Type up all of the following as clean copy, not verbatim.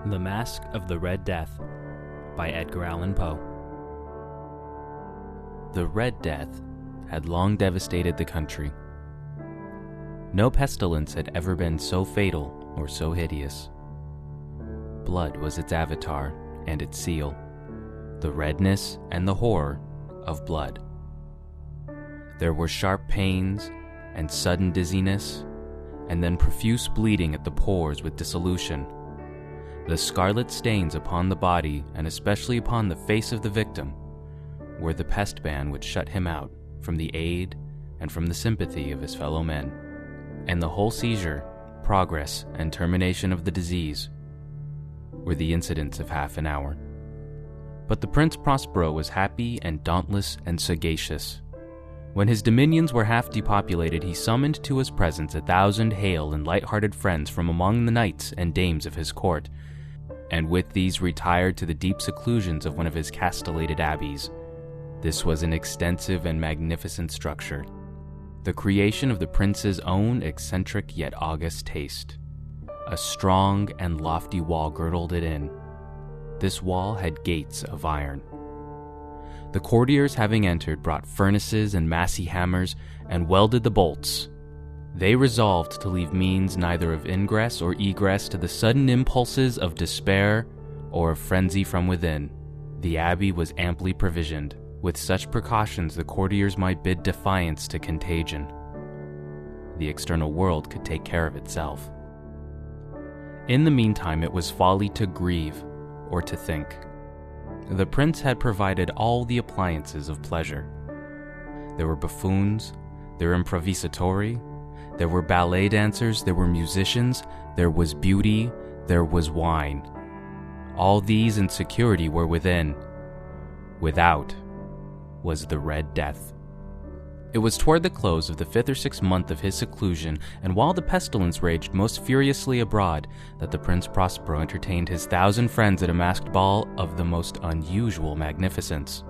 The Masque of the Red Death by Edgar Allan Poe. The Red Death had long devastated the country. No pestilence had ever been so fatal or so hideous. Blood was its avatar and its seal, the redness and the horror of blood. There were sharp pains and sudden dizziness, and then profuse bleeding at the pores with dissolution. The scarlet stains upon the body, and especially upon the face of the victim, were the pest ban which shut him out from the aid and from the sympathy of his fellow men. And the whole seizure, progress, and termination of the disease were the incidents of half an hour. But the Prince Prospero was happy and dauntless and sagacious. When his dominions were half depopulated, he summoned to his presence 1,000 hale and light-hearted friends from among the knights and dames of his court, and with these retired to the deep seclusions of one of his castellated abbeys. This was an extensive and magnificent structure, the creation of the prince's own eccentric yet august taste. A strong and lofty wall girdled it in. This wall had gates of iron. The courtiers, having entered, brought furnaces and massy hammers and welded the bolts. They resolved to leave means neither of ingress or egress to the sudden impulses of despair or of frenzy from within. The abbey was amply provisioned. With such precautions, the courtiers might bid defiance to contagion. The external world could take care of itself. In the meantime, it was folly to grieve or to think. The prince had provided all the appliances of pleasure. There were buffoons, there were improvisatori, there were ballet dancers, there were musicians, there was beauty, there was wine. All these in security were within. Without was the Red Death. It was toward the close of the 5th or 6th month of his seclusion, and while the pestilence raged most furiously abroad, that the Prince Prospero entertained his 1,000 friends at a masked ball of the most unusual magnificence.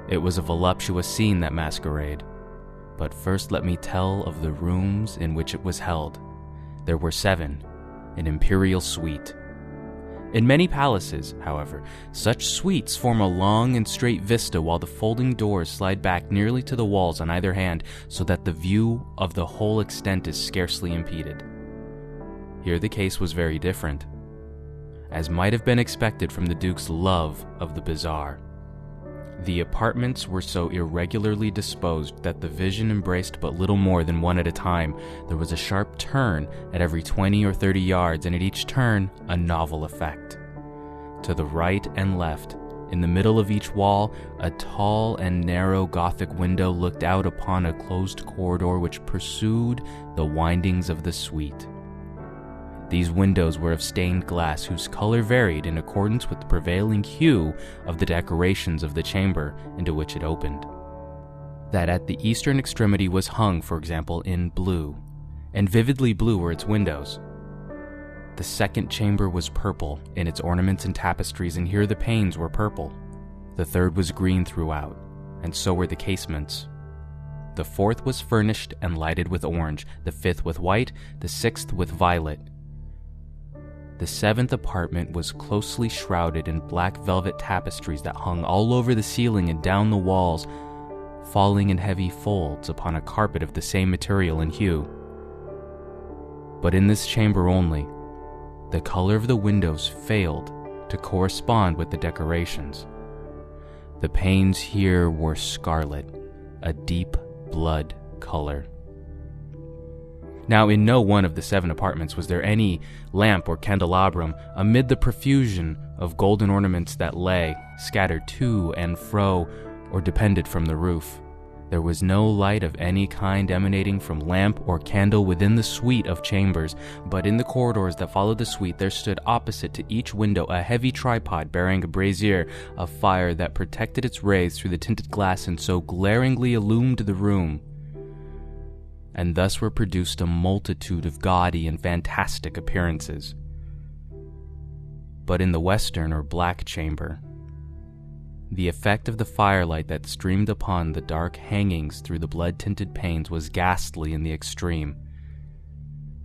It was a voluptuous scene, that masquerade. But first let me tell of the rooms in which it was held. There were 7, an imperial suite. In many palaces, however, such suites form a long and straight vista, while the folding doors slide back nearly to the walls on either hand, so that the view of the whole extent is scarcely impeded. Here the case was very different, as might have been expected from the Duke's love of the bizarre. The apartments were so irregularly disposed that the vision embraced but little more than one at a time. There was a sharp turn at every 20 or 30 yards, and at each turn a novel effect. To the right and left, in the middle of each wall, a tall and narrow Gothic window looked out upon a closed corridor which pursued the windings of the suite. These windows were of stained glass, whose color varied in accordance with the prevailing hue of the decorations of the chamber into which it opened. That at the eastern extremity was hung, for example, in blue, and vividly blue were its windows. The second chamber was purple in its ornaments and tapestries, and here the panes were purple. The third was green throughout, and so were the casements. The fourth was furnished and lighted with orange, the fifth with white, the sixth with violet. The 7th apartment was closely shrouded in black velvet tapestries that hung all over the ceiling and down the walls, falling in heavy folds upon a carpet of the same material and hue. But in this chamber only, the color of the windows failed to correspond with the decorations. The panes here were scarlet, a deep blood color. Now, in no one of the 7 apartments was there any lamp or candelabrum amid the profusion of golden ornaments that lay, scattered to and fro, or depended from the roof. There was no light of any kind emanating from lamp or candle within the suite of chambers, but in the corridors that followed the suite there stood opposite to each window a heavy tripod bearing a brazier of fire that protected its rays through the tinted glass and so glaringly illumined the room. And thus were produced a multitude of gaudy and fantastic appearances. But in the western or black chamber, the effect of the firelight that streamed upon the dark hangings through the blood-tinted panes was ghastly in the extreme,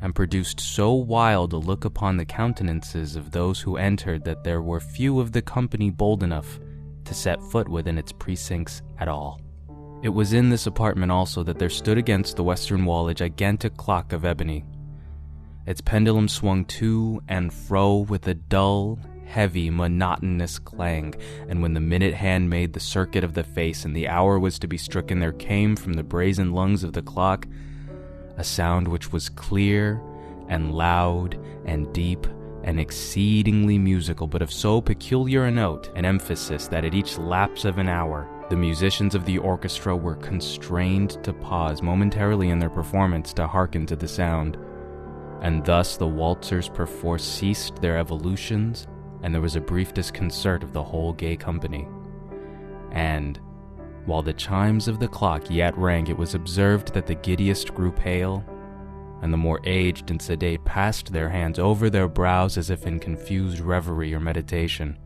and produced so wild a look upon the countenances of those who entered that there were few of the company bold enough to set foot within its precincts at all. It was in this apartment also that there stood against the western wall a gigantic clock of ebony. Its pendulum swung to and fro with a dull, heavy, monotonous clang, and when the minute hand made the circuit of the face and the hour was to be stricken, there came from the brazen lungs of the clock a sound which was clear and loud and deep and exceedingly musical, but of so peculiar a note and emphasis that at each lapse of an hour the musicians of the orchestra were constrained to pause momentarily in their performance to hearken to the sound. And thus the waltzers perforce ceased their evolutions, and there was a brief disconcert of the whole gay company. And, while the chimes of the clock yet rang, it was observed that the giddiest grew pale, and the more aged and sedate passed their hands over their brows as if in confused reverie or meditation.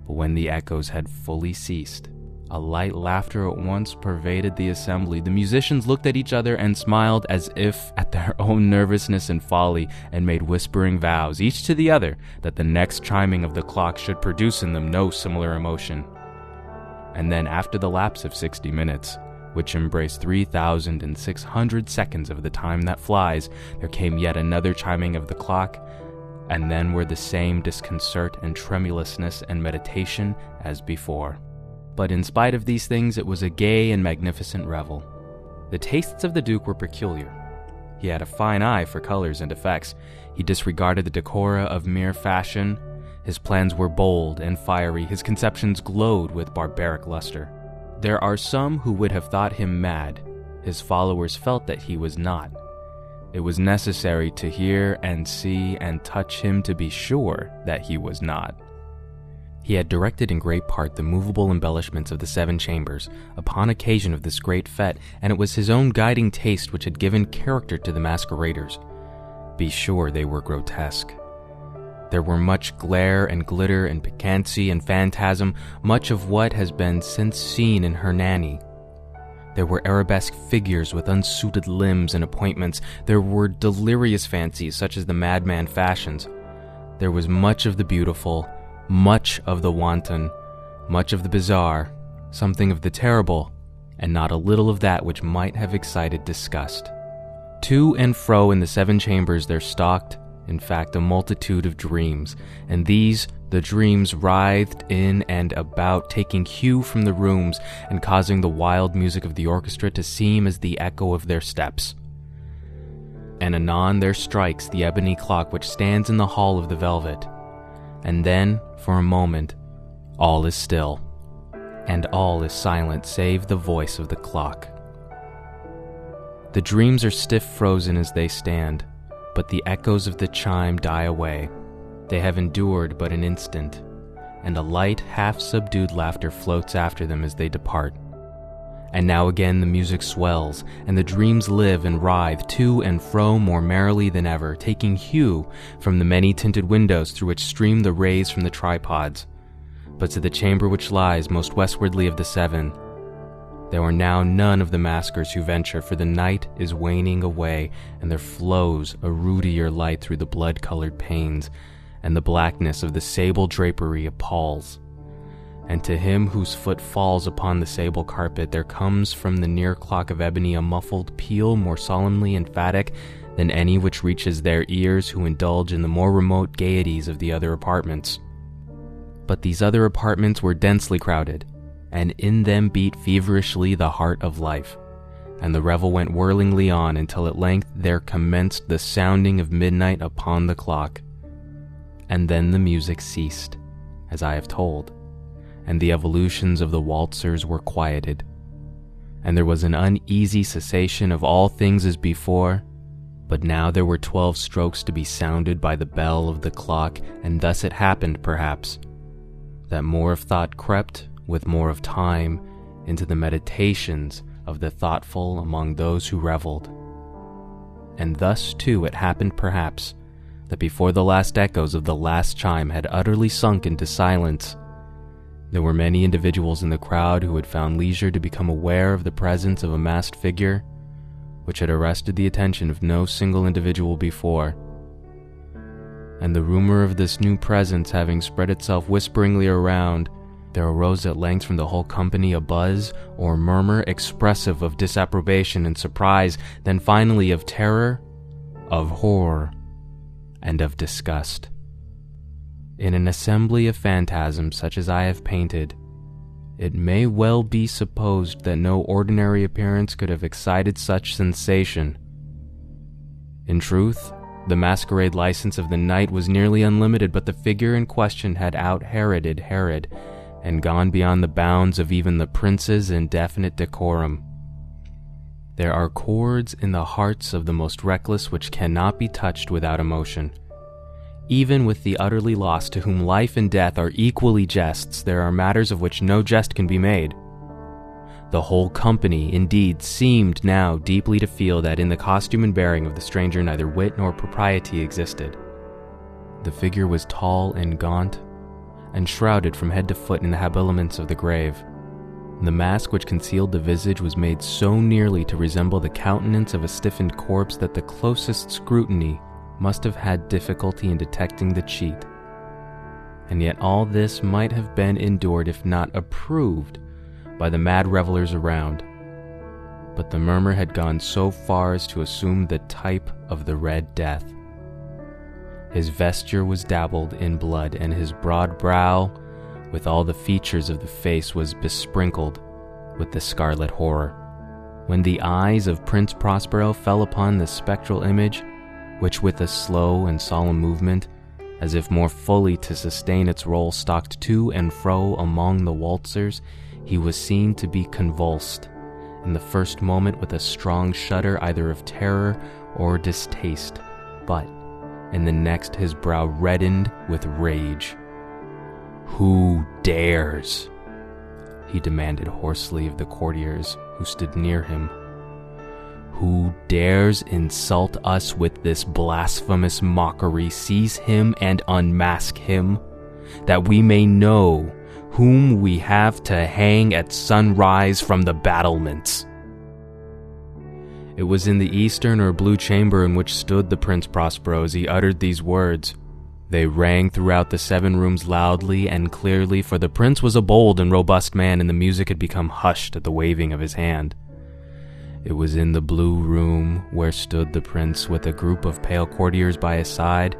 But when the echoes had fully ceased, a light laughter at once pervaded the assembly. The musicians looked at each other and smiled as if at their own nervousness and folly, and made whispering vows, each to the other, that the next chiming of the clock should produce in them no similar emotion. And then, after the lapse of 60 minutes, which embraced 3,600 seconds of the time that flies, there came yet another chiming of the clock, and then were the same disconcert and tremulousness and meditation as before. But in spite of these things, it was a gay and magnificent revel. The tastes of the Duke were peculiar. He had a fine eye for colors and effects. He disregarded the decora of mere fashion. His plans were bold and fiery. His conceptions glowed with barbaric luster. There are some who would have thought him mad. His followers felt that he was not. It was necessary to hear and see and touch him to be sure that he was not. He had directed in great part the movable embellishments of the 7 chambers upon occasion of this great fete, and it was his own guiding taste which had given character to the masqueraders. Be sure they were grotesque. There were much glare and glitter and piquancy and phantasm, much of what has been since seen in Hernani. There were arabesque figures with unsuited limbs and appointments. There were delirious fancies such as the madman fashions. There was much of the beautiful, much of the wanton, much of the bizarre, something of the terrible, and not a little of that which might have excited disgust. To and fro in the 7 chambers there stalked, in fact, a multitude of dreams, and these, the dreams, writhed in and about, taking hue from the rooms and causing the wild music of the orchestra to seem as the echo of their steps. And anon there strikes the ebony clock which stands in the hall of the velvet, and then, for a moment, all is still, and all is silent save the voice of the clock. The dreams are stiff frozen as they stand, but the echoes of the chime die away. They have endured but an instant, and a light, half-subdued laughter floats after them as they depart. And now again the music swells, and the dreams live and writhe to and fro more merrily than ever, taking hue from the many-tinted windows through which stream the rays from the tripods. But to the chamber which lies most westwardly of the 7, there are now none of the maskers who venture, for the night is waning away, and there flows a ruddier light through the blood-colored panes, and the blackness of the sable drapery appalls. And to him whose foot falls upon the sable carpet, there comes from the near clock of ebony a muffled peal more solemnly emphatic than any which reaches their ears who indulge in the more remote gaieties of the other apartments. But these other apartments were densely crowded, and in them beat feverishly the heart of life, and the revel went whirlingly on until at length there commenced the sounding of midnight upon the clock. And then the music ceased, as I have told, and the evolutions of the waltzers were quieted, and there was an uneasy cessation of all things as before, but now there were 12 strokes to be sounded by the bell of the clock, and thus it happened, perhaps, that more of thought crept, with more of time, into the meditations of the thoughtful among those who reveled. And thus, too, it happened, perhaps, that before the last echoes of the last chime had utterly sunk into silence, there were many individuals in the crowd who had found leisure to become aware of the presence of a masked figure, which had arrested the attention of no single individual before. And the rumor of this new presence having spread itself whisperingly around, there arose at length from the whole company a buzz or murmur expressive of disapprobation and surprise, then finally of terror, of horror, and of disgust. In an assembly of phantasms such as I have painted, it may well be supposed that no ordinary appearance could have excited such sensation. In truth, the masquerade license of the night was nearly unlimited, but the figure in question had out-Heroded Herod, and gone beyond the bounds of even the prince's indefinite decorum. There are chords in the hearts of the most reckless which cannot be touched without emotion. Even with the utterly lost, to whom life and death are equally jests, there are matters of which no jest can be made. The whole company, indeed, seemed now deeply to feel that in the costume and bearing of the stranger neither wit nor propriety existed. The figure was tall and gaunt, and shrouded from head to foot in the habiliments of the grave. The mask which concealed the visage was made so nearly to resemble the countenance of a stiffened corpse that the closest scrutiny must have had difficulty in detecting the cheat. And yet all this might have been endured if not approved by the mad revelers around. But the murmur had gone so far as to assume the type of the Red Death. His vesture was dabbled in blood, and his broad brow, with all the features of the face, was besprinkled with the scarlet horror. When the eyes of Prince Prospero fell upon the spectral image, which with a slow and solemn movement, as if more fully to sustain its role, stalked to and fro among the waltzers, he was seen to be convulsed, in the first moment with a strong shudder either of terror or distaste, but in the next his brow reddened with rage. "Who dares?" he demanded hoarsely of the courtiers who stood near him. "Who dares insult us with this blasphemous mockery? Seize him and unmask him, that we may know whom we have to hang at sunrise from the battlements." It was in the eastern or blue chamber in which stood the Prince Prospero as he uttered these words. They rang throughout the 7 rooms loudly and clearly, for the prince was a bold and robust man, and the music had become hushed at the waving of his hand. It was in the blue room where stood the prince with a group of pale courtiers by his side.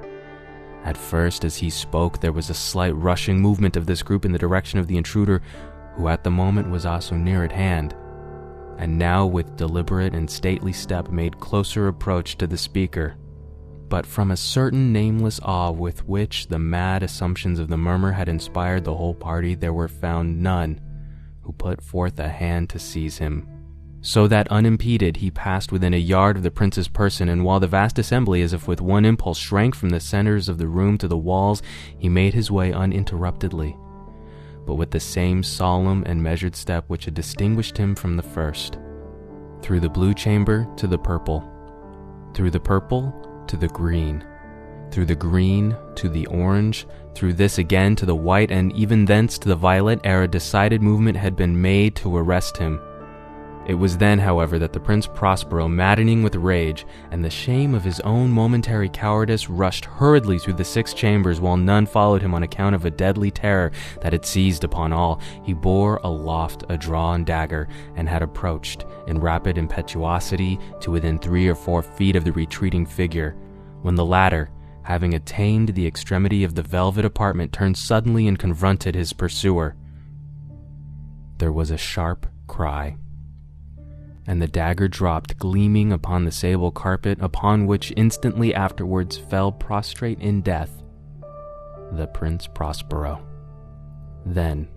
At first, as he spoke, there was a slight rushing movement of this group in the direction of the intruder, who at the moment was also near at hand, and now with deliberate and stately step made closer approach to the speaker. But from a certain nameless awe with which the mad assumptions of the murmur had inspired the whole party, there were found none who put forth a hand to seize him, so that unimpeded he passed within a yard of the prince's person, and while the vast assembly, as if with one impulse, shrank from the centers of the room to the walls, he made his way uninterruptedly, but with the same solemn and measured step which had distinguished him from the first, through the blue chamber to the purple, through the purple to the green, through the green to the orange, through this again to the white, and even thence to the violet, ere a decided movement had been made to arrest him. It was then, however, that the Prince Prospero, maddening with rage and the shame of his own momentary cowardice, rushed hurriedly through the 6 chambers, while none followed him on account of a deadly terror that had seized upon all. He bore aloft a drawn dagger, and had approached, in rapid impetuosity, to within 3 or 4 feet of the retreating figure, when the latter, having attained the extremity of the velvet apartment, turned suddenly and confronted his pursuer. There was a sharp cry, and the dagger dropped gleaming upon the sable carpet, upon which instantly afterwards fell prostrate in death the Prince Prospero. Then,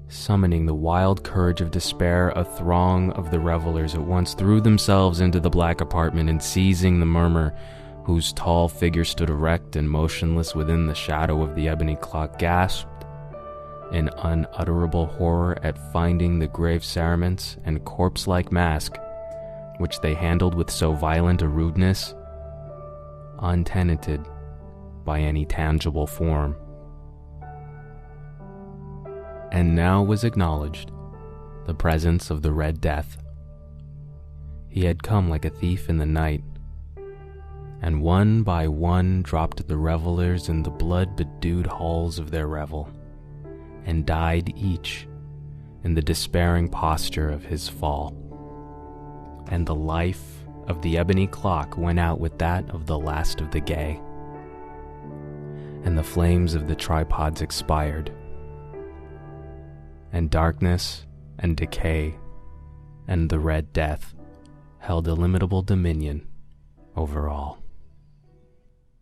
summoning the wild courage of despair, a throng of the revelers at once threw themselves into the black apartment, and seizing the murmur, whose tall figure stood erect and motionless within the shadow of the ebony clock, gasped in unutterable horror at finding the grave cerements and corpse-like mask, which they handled with so violent a rudeness, untenanted by any tangible form. And now was acknowledged the presence of the Red Death. He had come like a thief in the night, and one by one dropped the revelers in the blood-bedewed halls of their revel, and died each in the despairing posture of his fall. And the life of the ebony clock went out with that of the last of the gay, and the flames of the tripods expired, and darkness and decay and the Red Death held illimitable dominion over all.